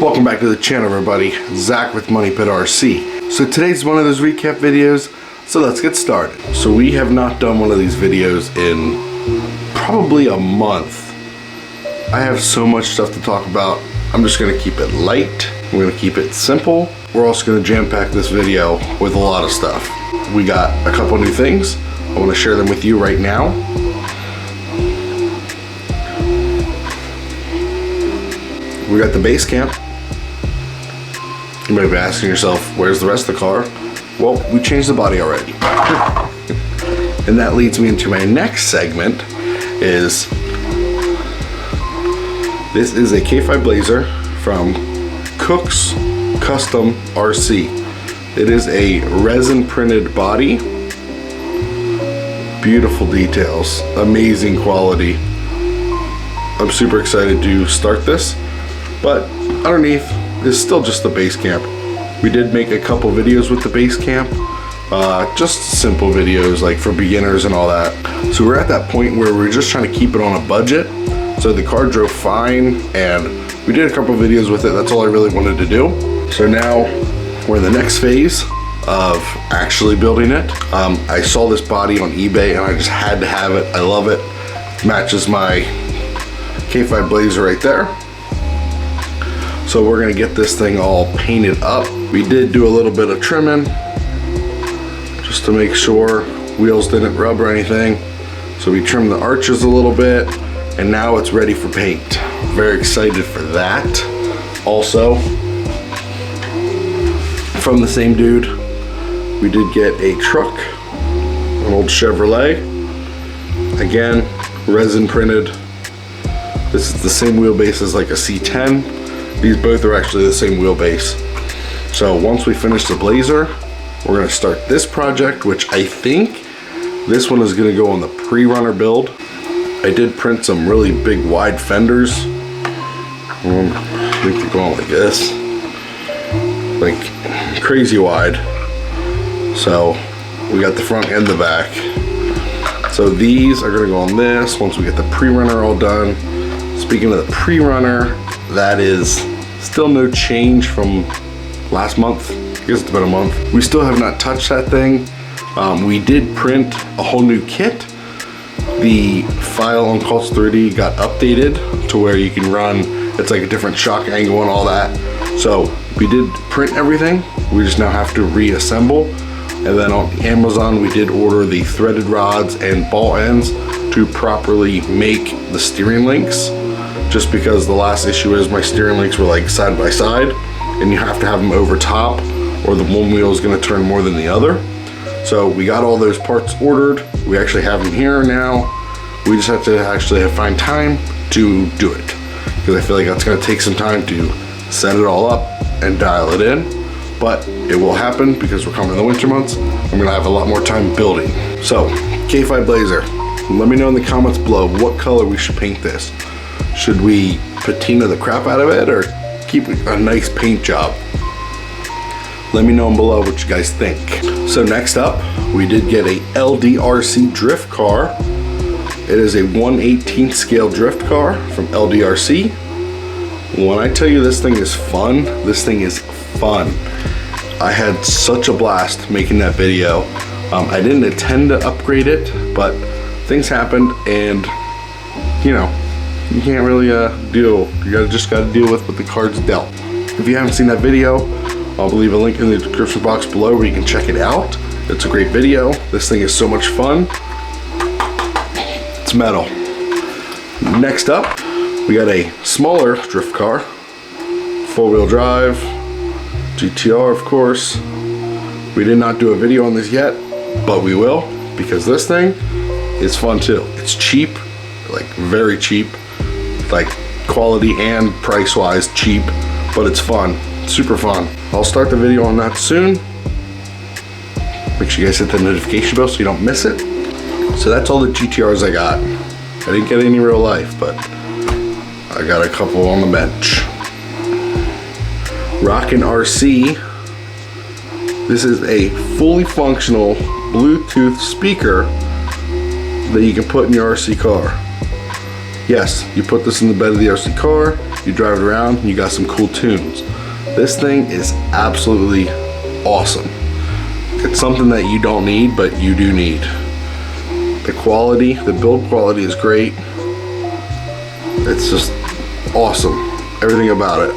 Welcome back to the channel, everybody. Zach with RC. So today's one of those recap videos, so let's get started. So we have not done one of these videos in probably a month. I have so much stuff to talk about. I'm just gonna keep it light. We're gonna keep it simple. We're also gonna jam pack this video with a lot of stuff. We got a couple new things. I wanna share them with you right now. We got the base camp. You might be asking yourself, where's the rest of the car? Well, we changed the body already. And that leads me into my next segment is, this is a K5 Blazer from Cook's Custom RC. It is a resin printed body. Beautiful details, amazing quality. I'm super excited to start this, but underneath is still just the base camp. We did make a couple videos with the base camp, just simple videos like for beginners and all that. So we're at that point where we're just trying to keep it on a budget. So the car drove fine and we did a couple videos with it. That's all I really wanted to do. So now we're in the next phase of actually building it. I saw this body on eBay and I just had to have it. I love it. Matches my K5 Blazer right there. So we're gonna get this thing all painted up. We did do a little bit of trimming just to make sure wheels didn't rub or anything. So we trimmed the arches a little bit and now it's ready for paint. Very excited for that. Also, from the same dude, we did get a truck, an old Chevrolet. Again, resin printed. This is the same wheelbase as like a C10. These both are actually the same wheelbase. So once we finish the Blazer, we're gonna start this project, which I think this one is gonna go on the pre-runner build. I did print some really big wide fenders. I think they're going like this. Like crazy wide. So we got the front and the back. So these are gonna go on this once we get the pre-runner all done. Speaking of the pre-runner, that is still no change from last month. I guess it's been a month. We still have not touched that thing. We did print a whole new kit. The file on Ep.30 got updated to where you can run, it's like a different shock angle and all that. So we did print everything. We just now have to reassemble. And then on Amazon, we did order the threaded rods and ball ends to properly make the steering links. Just because the last issue is my steering links were like side by side and you have to have them over top or the one wheel is going to turn more than the other. So we got all those parts ordered. We actually have them here now. We just have to actually find time to do it because I feel like that's going to take some time to set it all up and dial it in. But it will happen because we're coming in the winter months. I'm going to have a lot more time building. So K5 Blazer, let me know in the comments below what color we should paint this. Should we patina the crap out of it or keep a nice paint job? Let me know below what you guys think. So next up, we did get a LDRC drift car. It is a 1/18 scale drift car from LDRC. When I tell you this thing is fun, this thing is fun. I had such a blast making that video. I didn't intend to upgrade it, but things happened and you know, you can't really deal. You just gotta deal with what the cards dealt. If you haven't seen that video, I'll leave a link in the description box below where you can check it out. It's a great video. This thing is so much fun. It's metal. Next up, we got a smaller drift car, 4-wheel drive, GTR of course. We did not do a video on this yet, but we will because this thing is fun too. It's cheap, like very cheap. Like quality and price wise cheap, but it's fun, super fun. I'll start the video on that soon. Make sure you guys hit the notification bell so you don't miss it. So that's all the GTRs I got. I didn't get any real life, but I got a couple on the bench. RockingRC. This is a fully functional Bluetooth speaker that you can put in your RC car. Yes, you put this in the bed of the RC car, you drive it around, and you got some cool tunes. This thing is absolutely awesome. It's something that you don't need, but you do need. The quality, the build quality is great. It's just awesome, everything about it.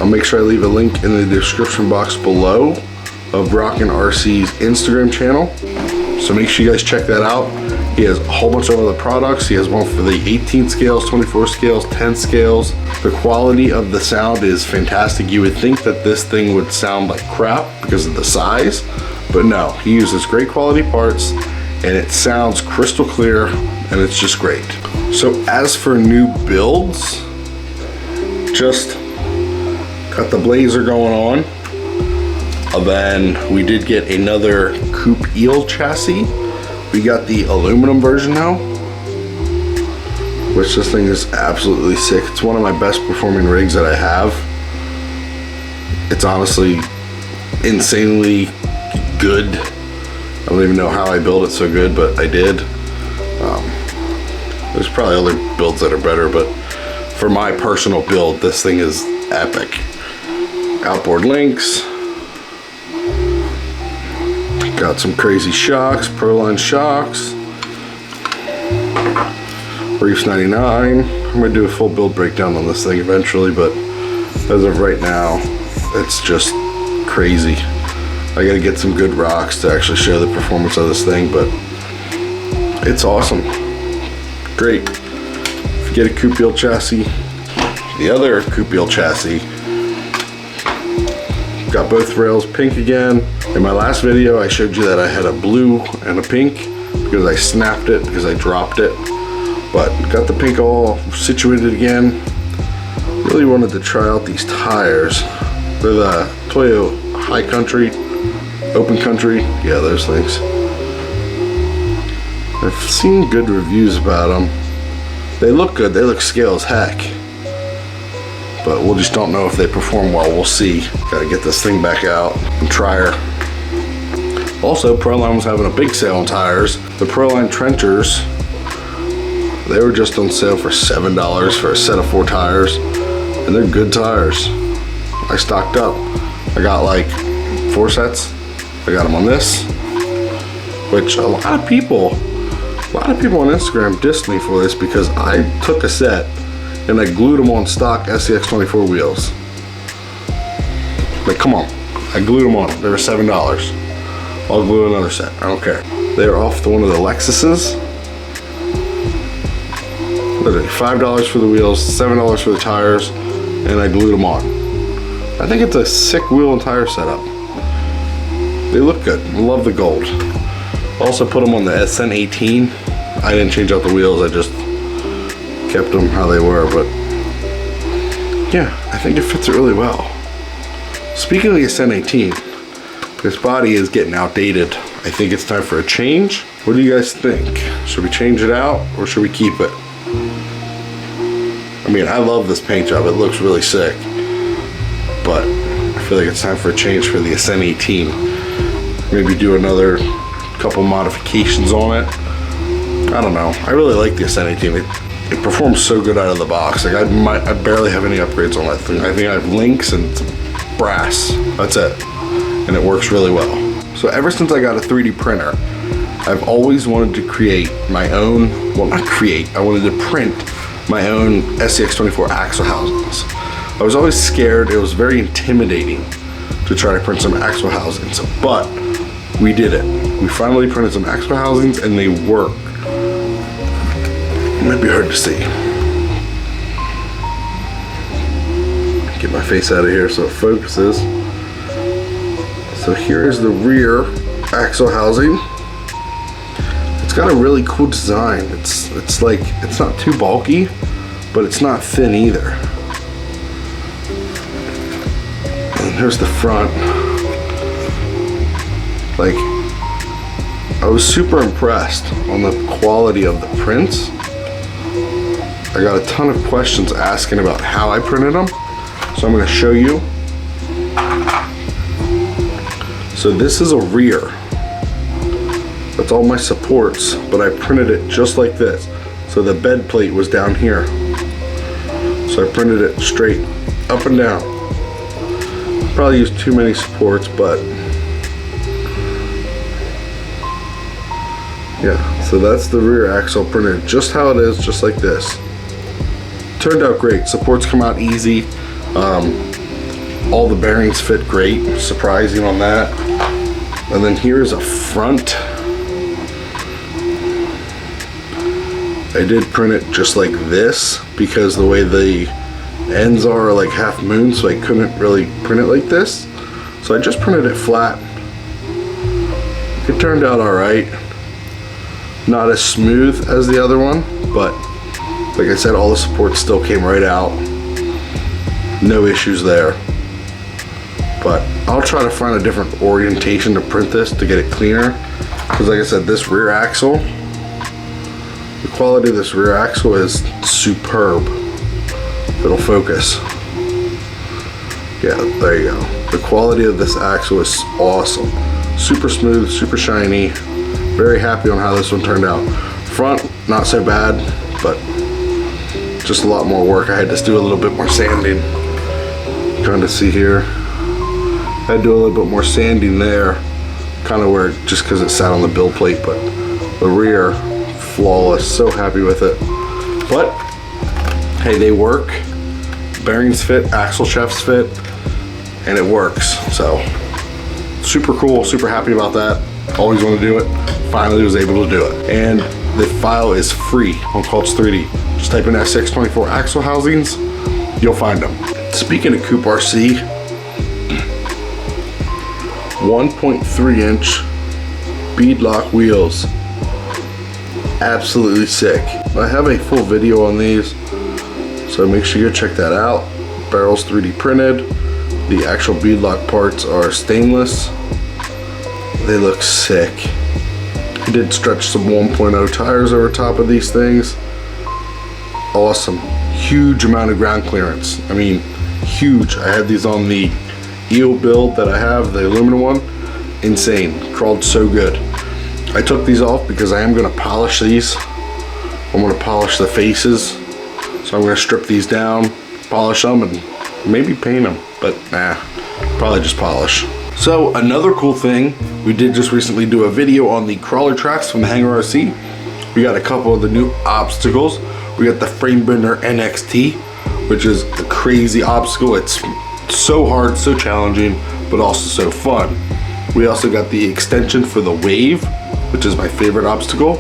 I'll make sure I leave a link in the description box below of RockingRCs Instagram channel. So make sure you guys check that out. He has a whole bunch of other products. He has one for the 18 scales, 24 scales, 10 scales. The quality of the sound is fantastic. You would think that this thing would sound like crap because of the size, but no, he uses great quality parts and it sounds crystal clear and it's just great. So as for new builds, just got the Blazer going on. And then we did get another Coop Eel chassis. We got the aluminum version now, which this thing is absolutely sick. It's one of my best performing rigs that I have. It's honestly insanely good. I don't even know how I built it so good, but I did. There's probably other builds that are better, but for my personal build, this thing is epic. Outboard links. Got some crazy shocks, Proline shocks. Reefs 99. I'm gonna do a full build breakdown on this thing eventually, but as of right now, it's just crazy. I gotta get some good rocks to actually show the performance of this thing, but it's awesome. Great. If you get a Coop Eel chassis, the other Coop Eel chassis, got both rails pink again. In my last video, I showed you that I had a blue and a pink because I snapped it because I dropped it. But got the pink all situated again. Really wanted to try out these tires. They're the Toyo High Country, Open Country. Yeah, those things. I've seen good reviews about them. They look good. They look scale as heck. But we'll just don't know if they perform well. We'll see. Gotta get this thing back out and try her. Also, Proline was having a big sale on tires. The Proline trenchers, they were just on sale for $7 for a set of 4 tires, and they're good tires. I stocked up. I got like 4 sets. I got them on this, which a lot of people on Instagram dissed me for this because I took a set and I glued them on stock SCX24 wheels. Like, come on, I glued them on. They were $7. I'll glue another set, I don't care. They're off to one of the Lexuses. Literally $5 for the wheels, $7 for the tires, and I glued them on. I think it's a sick wheel and tire setup. They look good, I love the gold. Also put them on the SN18. I didn't change out the wheels, I just kept them how they were, but yeah, I think it fits really well. Speaking of the SN18, this body is getting outdated. I think it's time for a change. What do you guys think? Should we change it out or should we keep it? I mean, I love this paint job. It looks really sick. But I feel like it's time for a change for the SN18. Maybe do another couple modifications on it. I don't know. I really like the SN18. It performs so good out of the box. Like I barely have any upgrades on that thing. I think I have links and brass. That's it. And it works really well. So ever since I got a 3D printer, I've always wanted to create my own, well not create, I wanted to print my own SCX24 axle housings. I was always scared, it was very intimidating to try to print some axle housings, but we did it. We finally printed some axle housings and they work. It might be hard to see. Get my face out of here so it focuses. So here is the rear axle housing. It's got a really cool design. It's like, it's not too bulky, but it's not thin either. And here's the front. Like, I was super impressed on the quality of the prints. I got a ton of questions asking about how I printed them, so I'm going to show you. So this is a rear. That's all my supports, but I printed it just like this. So the bed plate was down here. So I printed it straight up and down. Probably used too many supports, but yeah, so that's the rear axle printed just how it is, just like this. Turned out great. Supports come out easy. All the bearings fit great, surprising on that. And then here's a front. I did print it just like this because the way the ends are like half moon, so I couldn't really print it like this. So I just printed it flat. It turned out alright. Not as smooth as the other one, but like I said, all the supports still came right out. No issues there. But I'll try to find a different orientation to print this to get it cleaner. Because like I said, this rear axle, the quality of this rear axle is superb. It'll focus. Yeah, there you go. The quality of this axle is awesome. Super smooth, super shiny. Very happy on how this one turned out. Front, not so bad, but just a lot more work. I had to do a little bit more sanding. Trying to see here. I had to do a little bit more sanding there. Kind of where, just because it sat on the build plate, but the rear, flawless. So happy with it. But, hey, they work. Bearings fit, axle shafts fit, and it works. So, super cool, super happy about that. Always want to do it. Finally was able to do it. And the file is free on CoopRC. Just type in SCX24 axle housings, you'll find them. Speaking of CoopRC, 1.3 inch beadlock wheels. Absolutely sick. I have a full video on these, so make sure you check that out. Barrels 3D printed. The actual beadlock parts are stainless. They look sick. I did stretch some 1.0 tires over top of these things. Awesome. Huge amount of ground clearance. I mean, huge. I had these on the eel build that I have, the aluminum one. Insane. Crawled so good. I took these off because I am going to polish these. I'm going to polish the faces. So I'm going to strip these down, polish them, and maybe paint them. But nah, probably just polish. So another cool thing, we did just recently do a video on the crawler tracks from the RockingRC. We got a couple of the new obstacles. We got the Frame Bender NXT, which is a crazy obstacle. It's so hard, so challenging, but also so fun. We also got the extension for the Wave, which is my favorite obstacle.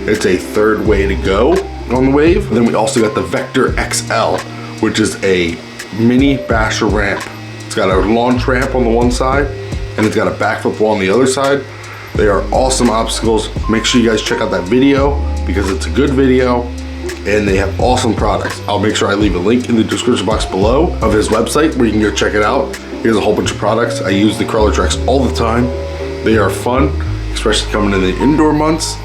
It's a third way to go on the Wave. And then we also got the Vector XL, which is a mini basher ramp. It's got a launch ramp on the one side, and it's got a backflip wall on the other side. They are awesome obstacles. Make sure you guys check out that video because it's a good video, and they have awesome products. I'll make sure I leave a link in the description box below of his website where you can go check it out. He has a whole bunch of products. I use the crawler tracks all the time. They are fun, especially coming in the indoor months.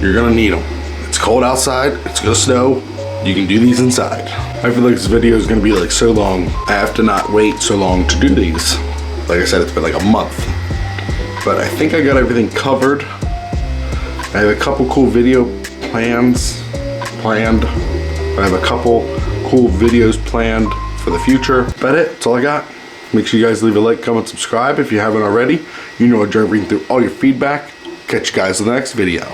You're gonna need them. It's cold outside, it's gonna snow. You can do these inside. I feel like this video is gonna be like so long. I have to not wait so long to do these. Like I said, it's been like a month. But I think I got everything covered. I have a couple cool video planned. I have a couple cool videos planned for the future. About it, that's all I got. Make sure you guys leave a like, comment, subscribe if you haven't already. You know I enjoy reading through all your feedback. Catch you guys in the next video.